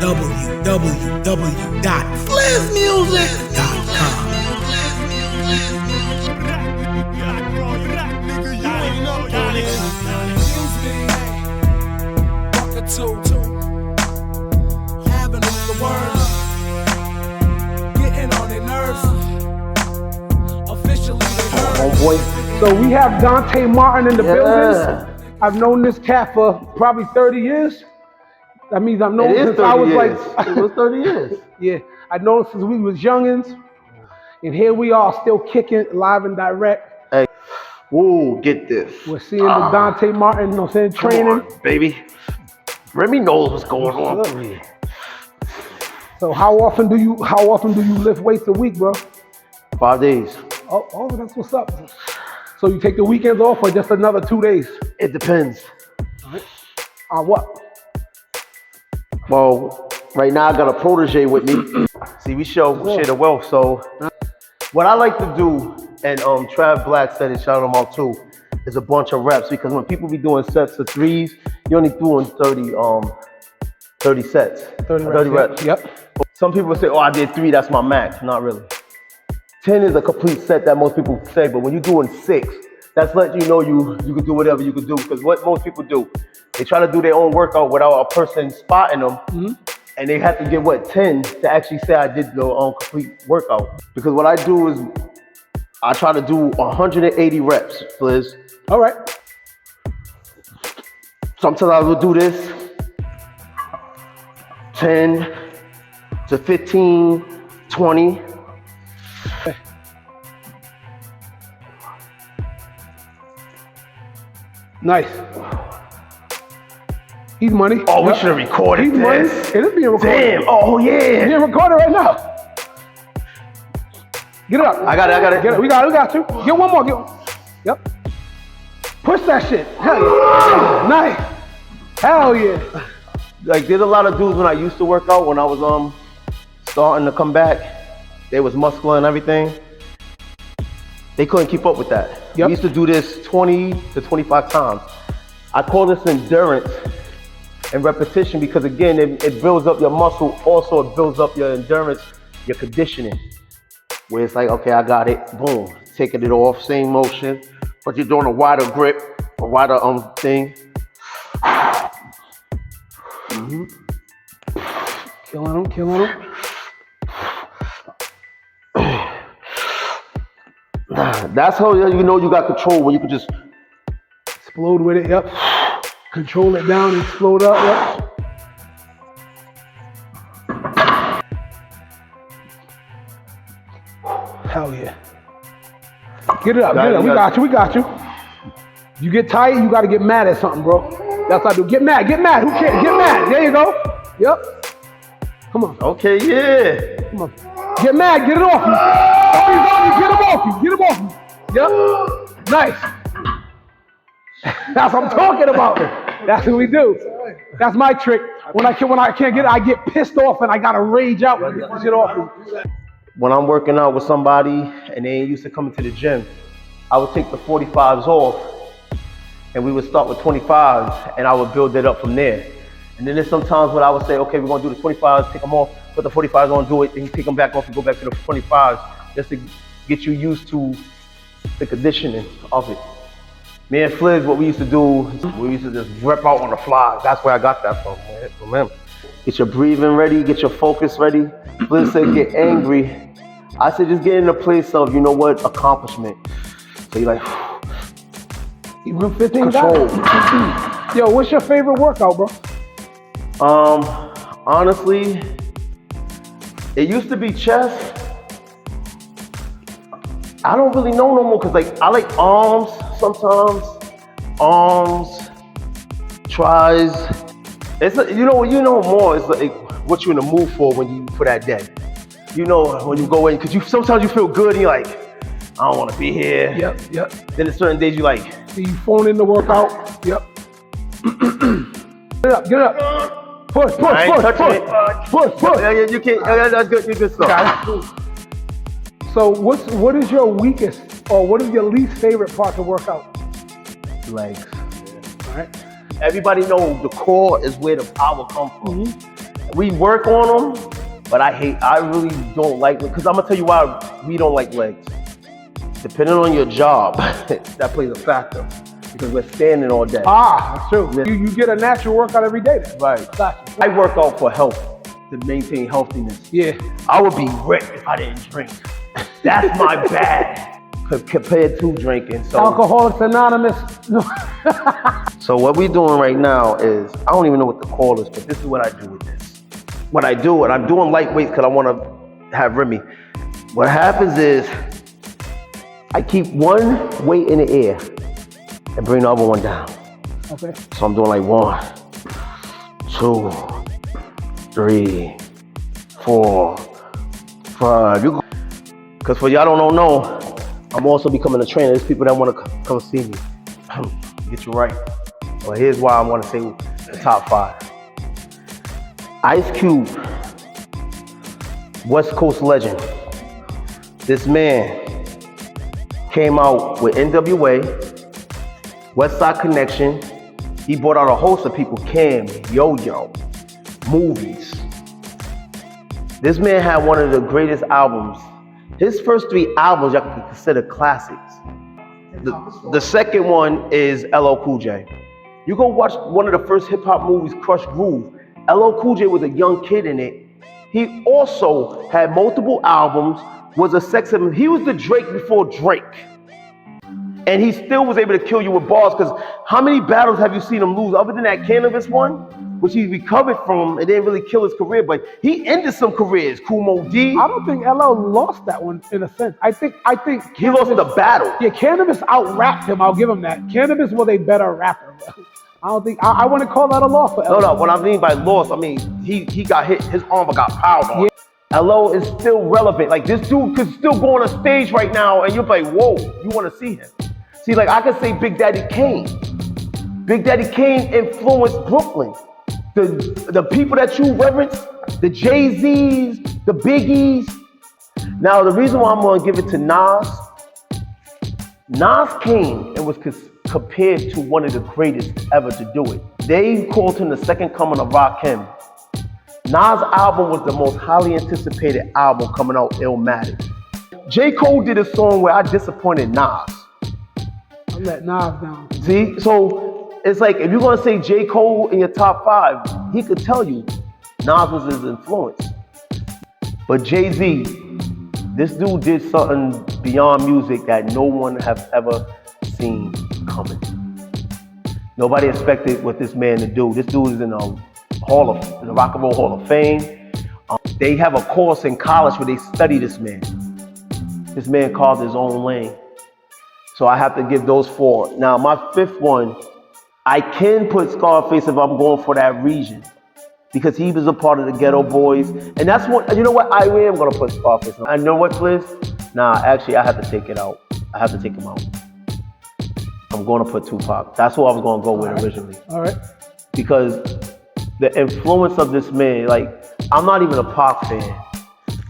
www.flizzmusic.com. Having the words, getting on their nerves. Officially they heard. So we have Dante Martin in the building. I've known this cat for probably 30 years. That means I've known him since I was like. It was 30 years. Yeah, I've known him since we was youngins. And here we are still kicking live and direct. Hey, whoa, get this. We're seeing the Dante Martin, you know what I'm saying, training. Come on, baby. Remy knows what's going on for me. So how often do you lift weights a week, bro? 5 days. Oh, that's what's up. So you take the weekends off or just another 2 days? It depends. All right. On what? Well, right now I got a protege with me. See, we share the wealth. So what I like to do, and Trav Black said it, shout them out too, is a bunch of reps, because when people be doing sets of threes, you're only doing 30 sets. 30 reps. Yep. Some people say, oh, I did 3, that's my max. Not really. 10 is a complete set that most people say, but when you're doing 6, that's letting you know you can do whatever you can do. Because what most people do, they try to do their own workout without a person spotting them, and they have to get 10 to actually say I did the complete workout. Because what I do is I try to do 180 reps, Fliz. All right. Sometimes I will do this 10 to 15, 20. Nice. He's money. Oh, we should have recorded He's this. money. It is being recorded. Damn. Oh, yeah. It's being recorded right now. Get it up. I got it. Get it. We got you. Get one more. Yep. Push that shit. Hell yeah. Nice. Hell yeah. Like, there's a lot of dudes when I used to work out, when I was starting to come back, they was muscular and everything. They couldn't keep up with that. Yep. We used to do this 20 to 25 times. I call this endurance and repetition because, again, it builds up your muscle. Also, it builds up your endurance, your conditioning. Where it's like, okay, I got it, boom, taking it off, same motion, but you're doing a wider grip, a wider thing. Killing him. That's how you know you got control, when you can just Explode with it, yep. Control it down and explode up, yep. Hell yeah. Get it up. We got you. You get tired, you gotta get mad at something, bro. That's what I do. Get mad. Who cares? Get mad. There you go. Yep. Come on. Okay, yeah. Come on. Get mad, get it off you. Get him off you. Yep. Nice. That's what I'm talking about. That's what we do. That's my trick. When I can't get it, I get pissed off and I gotta rage out and get shit off me. When I'm working out with somebody and they ain't used to coming to the gym, I would take the 45s off and we would start with 25s and I would build it up from there. And then there's sometimes when I would say, okay, we're gonna do the 25s, take them off, put the 45s on, do it, then you take them back off and go back to the 25s just to get you used to the conditioning of it. Me and Fliz, what we used to do, we used to just rep out on the fly. That's where I got that from, man. Remember, get your breathing ready, get your focus ready. Fliz said get angry. I said just get in a place of, you know what, accomplishment. So you're like, You went 15 control. guys? Yo, what's your favorite workout, bro? Honestly, it used to be chest. I don't really know no more, cause like I like arms sometimes, tries. It's like, you know more. It's like what you're in the mood for for that day. You know when you go in, cause sometimes you feel good and you're like, I don't want to be here. Yep. Then there's certain days you like. So you phone in the workout. Yep. Get it up. Push. I ain't touching it. Push. Yeah, you can't. That's good. You good stuff. So what is your weakest, or what is your least favorite part to work out? Legs. All right. Everybody knows the core is where the power comes from. We work on them, but I really don't like them, because I'm gonna tell you why we don't like legs. Depending on your job, that plays a factor, because we're standing all day. That's true. You get a natural workout every day then. Right. Gotcha. I work out for health, to maintain healthiness. Yeah. I would be ripped if I didn't drink. That's my bad compared to drinking. So, Alcoholics Anonymous. so what we're doing right now is, I don't even know what the call is, but this is what I do with this. What I do, and I'm doing lightweight because I want to have Remy. What happens is, I keep one weight in the air and bring the other one down. Okay. So I'm doing like 1, 2, 3, 4, 5. Because for y'all don't know, I'm also becoming a trainer. There's people that want to come see me. Get you right. Well, here's why I want to say the top 5. Ice Cube, West Coast legend. This man came out with NWA, West Side Connection. He brought out a host of people, Cam, Yo-Yo, movies. This man had one of the greatest albums. His first 3 albums y'all can consider classics. The second one is LL Cool J. You go watch one of the first hip hop movies, Crush Groove. LL Cool J was a young kid in it. He also had multiple albums, was a sex symbol. He was the Drake before Drake. And he still was able to kill you with bars, because how many battles have you seen him lose other than that Cannabis one, which he recovered from and didn't really kill his career, but he ended some careers. Kool Moe Dee. I don't think LL lost that one in a sense. I think He lost the battle. Yeah, Cannabis out-rapped him. I'll give him that. Cannabis was a better rapper. I don't think I want to call that a loss for LL. No, what I mean by loss, I mean he got hit, his armor got piled on. Yeah. LL is still relevant. Like, this dude could still go on a stage right now and you're like, whoa, you want to see him. See, like, I could say Big Daddy Kane. Big Daddy Kane influenced Brooklyn. The people that you reverence, the Jay-Z's, the Biggies. Now, the reason why I'm going to give it to Nas came and was compared to one of the greatest ever to do it. They called him the second coming of Rakim. Nas' album was the most highly anticipated album coming out, Illmatic. J. Cole did a song where I disappointed Nas. I let Nas down. See, so it's like, if you're gonna say J. Cole in your top 5, he could tell you Nas was his influence. But Jay-Z, this dude did something beyond music that no one has ever seen coming. Nobody expected what this man to do. This dude is in the Rock and Roll Hall of Fame. They have a course in college where they study this man. This man carved his own lane. So I have to give those 4. Now, my 5th one, I can put Scarface if I'm going for that region, because he was a part of the Ghetto Boys. And that's what, you know what, I am going to put Scarface on. I know what, Liz? Nah, actually, I have to take it out. I have to take him out. I'm going to put Tupac. That's who I was going to go with originally. All right. Because the influence of this man, like, I'm not even a Pac fan,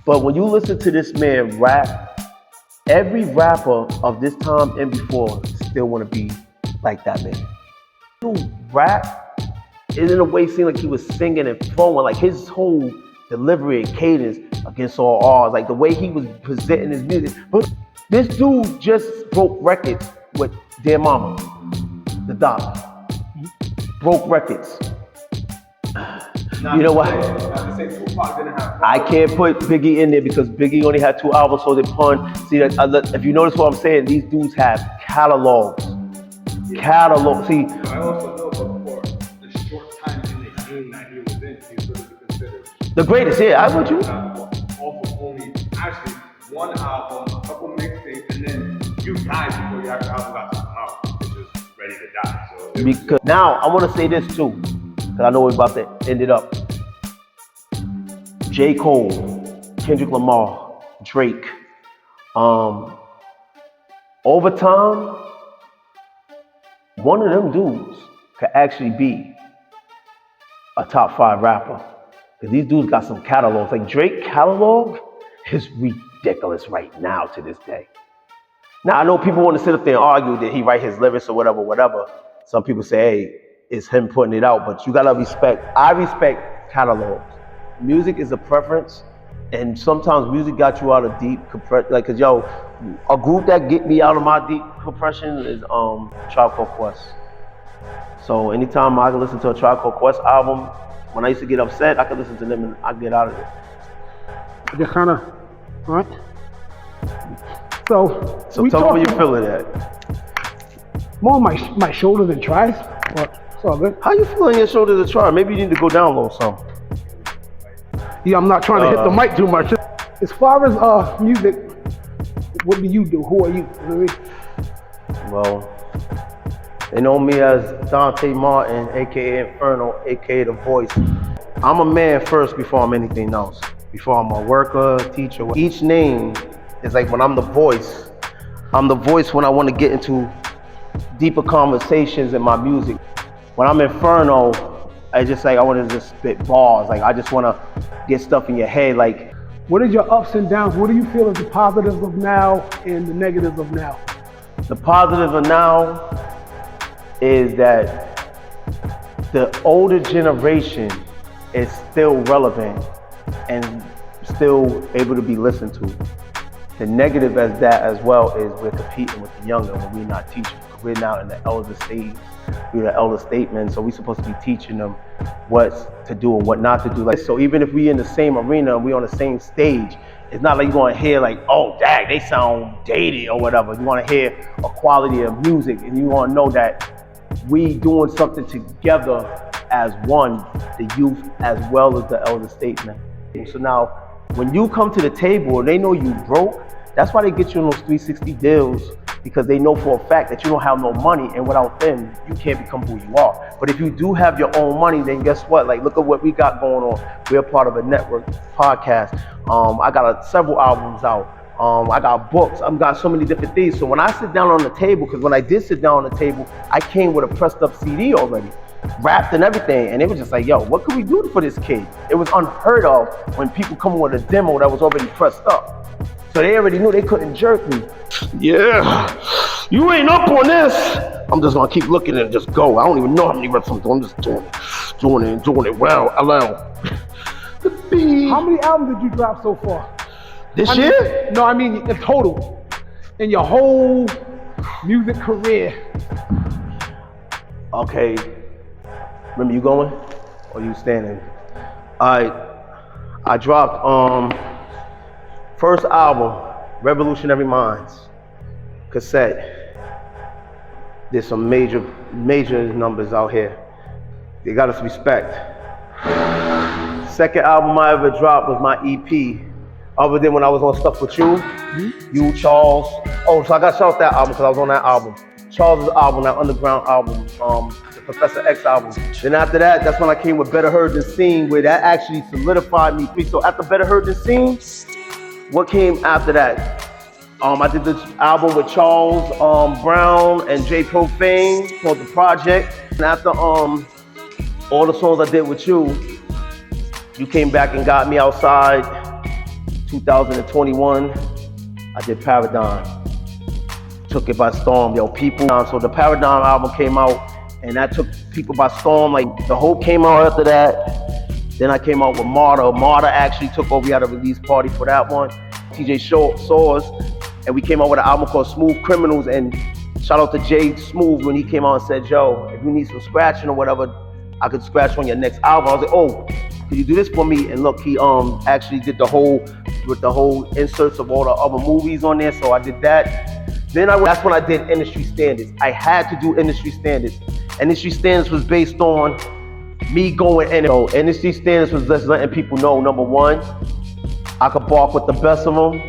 but when you listen to this man rap, every rapper of this time and before still want to be like that man. Dude, rap, it in a way seemed like he was singing and flowing, like his whole delivery and cadence against all odds, like the way he was presenting his music. But this dude just broke records with Dear Mama, the Doc. Broke records. You know what? I can't put Biggie in there because Biggie only had 2 albums, so they pun. See, if you notice what I'm saying, these dudes have catalogs. Catalog. See, I also know before the short time in the game that he was in, he's going to be considered the greatest. Yeah, I would you. also only actually 1 album, a couple mixtapes, and then you died before your actual album got to come out, which is ready to die. So because now I want to say this too, because I know we're about to end it up. J. Cole, Kendrick Lamar, Drake. Over time, one of them dudes could actually be a top 5 rapper. Because these dudes got some catalogs. Like Drake's catalog is ridiculous right now to this day. Now, I know people want to sit up there and argue that he write his lyrics or whatever. Some people say, hey, it's him putting it out. But you got to respect. I respect catalogs. music is a preference, and sometimes music got you out of deep compression. Like, cause yo, a group that get me out of my deep compression is Tribe Called Quest. So anytime I can listen to a Tribe Called Quest album, when I used to get upset, I could listen to them and I get out of it. Just kind of, right? So tell me where you feeling at. More on my shoulder than tries, but it's all good. How you feeling your shoulder to try? Maybe you need to go down a little some. Yeah, I'm not trying to hit the mic too much. As far as music, what do you do? Who are you? You know what I mean? Well, they know me as Dante Martin, aka Inferno, aka The Voice. I'm a man first before I'm anything else. Before I'm a worker, teacher. Each name is like when I'm the voice. I'm the voice when I want to get into deeper conversations in my music. When I'm Inferno, I just like I want to just spit bars. Like I just want to get stuff in your head. Like, what is your ups and downs? What do you feel is the positives of now and the negatives of now? The positive of now is that the older generation is still relevant and still able to be listened to. The negative as that as well is we're competing with the younger when we're not teaching. We're now in the elder stage. We're the elder statesmen, so we're supposed to be teaching them what to do and what not to do. Like, so even if we're in the same arena and we're on the same stage, it's not like you're going to hear like, oh, dang, they sound dated or whatever. You want to hear a quality of music, and you want to know that we doing something together as one, the youth as well as the elder statesmen. So now, when you come to the table and they know you broke, that's why they get you in those 360 deals, because they know for a fact that you don't have no money, and without them, you can't become who you are. But if you do have your own money, then guess what? Like, look at what we got going on. We're part of a network podcast. I got several albums out. I got books. I've got so many different things. So when I sit down on the table, because when I did sit down on the table, I came with a pressed up CD already, wrapped and everything, and it was just like, yo, what can we do for this kid? It was unheard of when people come with a demo that was already pressed up. So they already knew they couldn't jerk me. Yeah, you ain't up on this. I'm just gonna keep looking and just go. I don't even know how many reps I'm doing. I'm just doing it well. Allow. How many albums did you drop so far? This year? No, I mean in total, in your whole music career. Okay. Remember you going or you standing? I dropped first album, Revolutionary Minds, cassette. There's some major numbers out here. They got us respect. Second album I ever dropped was my EP. Other than when I was on Stuff With You, you, Charles. Oh, so I got shout out that album because I was on that album. Charles' album, that underground album, the Professor X album. Then after that, that's when I came with Better Heard Than Seen, where that actually solidified me. So after Better Heard Than Seen, what came after that? I did this album with Charles Brown and Jay Profane called The Project. And after all the songs I did with you, you came back and got me outside. 2021, I did Paradigm. Took it by storm, yo, people. So the Paradigm album came out, and that took people by storm. Like, The Hope came out after that. Then I came out with Martyr. Martyr actually took over. We had a release party for that one. TJ saw us, and we came out with an album called Smooth Criminals. And shout out to Jay Smooth when he came out and said, yo, if you need some scratching or whatever, I could scratch on your next album. I was like, oh, could you do this for me? And look, he actually did the whole inserts of all the other movies on there. So I did that. Then that's when I did Industry Standards. I had to do Industry Standards. Industry Standards was based on me going in. So Industry Standards was just letting people know, number one, I could bark with the best of them.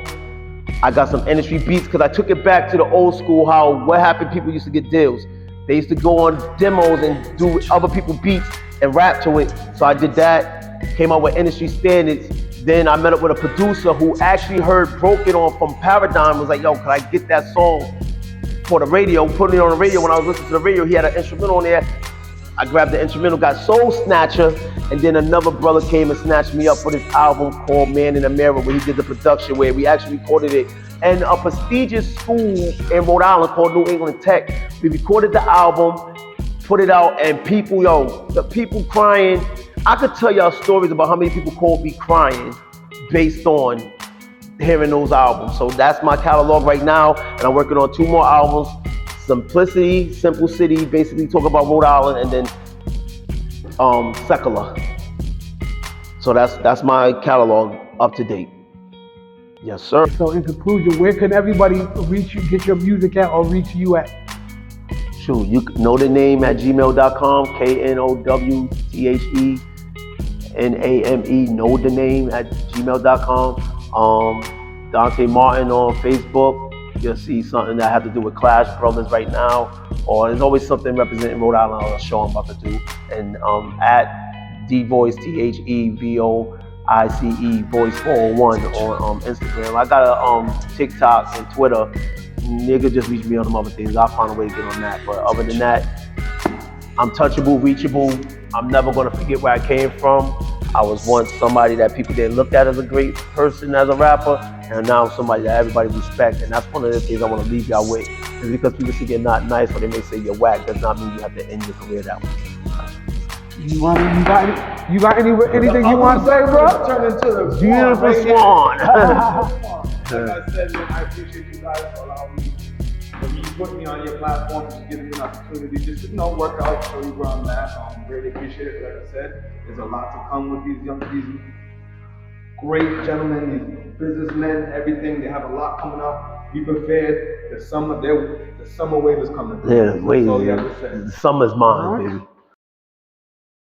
I got some industry beats because I took it back to the old school, what happened, people used to get deals. They used to go on demos and do other people's beats and rap to it. So I did that, came out with Industry Standards. Then I met up with a producer who actually heard Broken On from Paradigm, was like, yo, can I get that song for the radio, put it on the radio. When I was listening to the radio, he had an instrumental on there. I grabbed the instrumental, got Soul Snatcher, and then another brother came and snatched me up for this album called Man in the Mirror, where he did the production, where we actually recorded it in a prestigious school in Rhode Island called New England Tech. We recorded the album, put it out, and people, the people crying. I could tell y'all stories about how many people called me crying based on hearing those albums. So that's my catalog right now, and I'm working on 2 more albums. Simplicity, Simple City, basically talk about Rhode Island, and then Secular. So that's my catalog up to date. Yes, sir. So in conclusion, where can everybody reach you, get your music at, or reach you at? Shoot, you know the name at gmail.com, KNOWTHENAME, know the name at gmail.com. Dante Martin on Facebook. You'll see something that has to do with Clash Brothers right now, or there's always something representing Rhode Island on a show I'm about to do. And at DVoice, THEVOICE, Voice 401 on Instagram. I got a TikTok and Twitter. Nigga, just reach me on them other things. I'll find a way to get on that. But other than that, I'm touchable, reachable. I'm never gonna forget where I came from. I was once somebody that people didn't look at as a great person, as a rapper, and now I'm somebody that everybody respects. And that's one of the things I want to leave y'all with. Is because people think you're not nice, or they may say you're whack, does not mean you have to end your career that way. You got anything you want to say, bro? Turn into the Beautiful swan. Like I said, man, I appreciate you guys for allowing me. When you put me on your platform, just giving me an opportunity just to work out, show you where I'm at. Really appreciate it. Like I said, there's a lot to come with these great gentlemen, these businessmen, everything. They have a lot coming up. Be prepared. The summer wave is coming. Yeah, wait. That's all you have to say. The summer's mine, baby.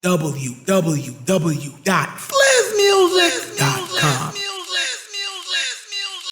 www.flizzmusic.com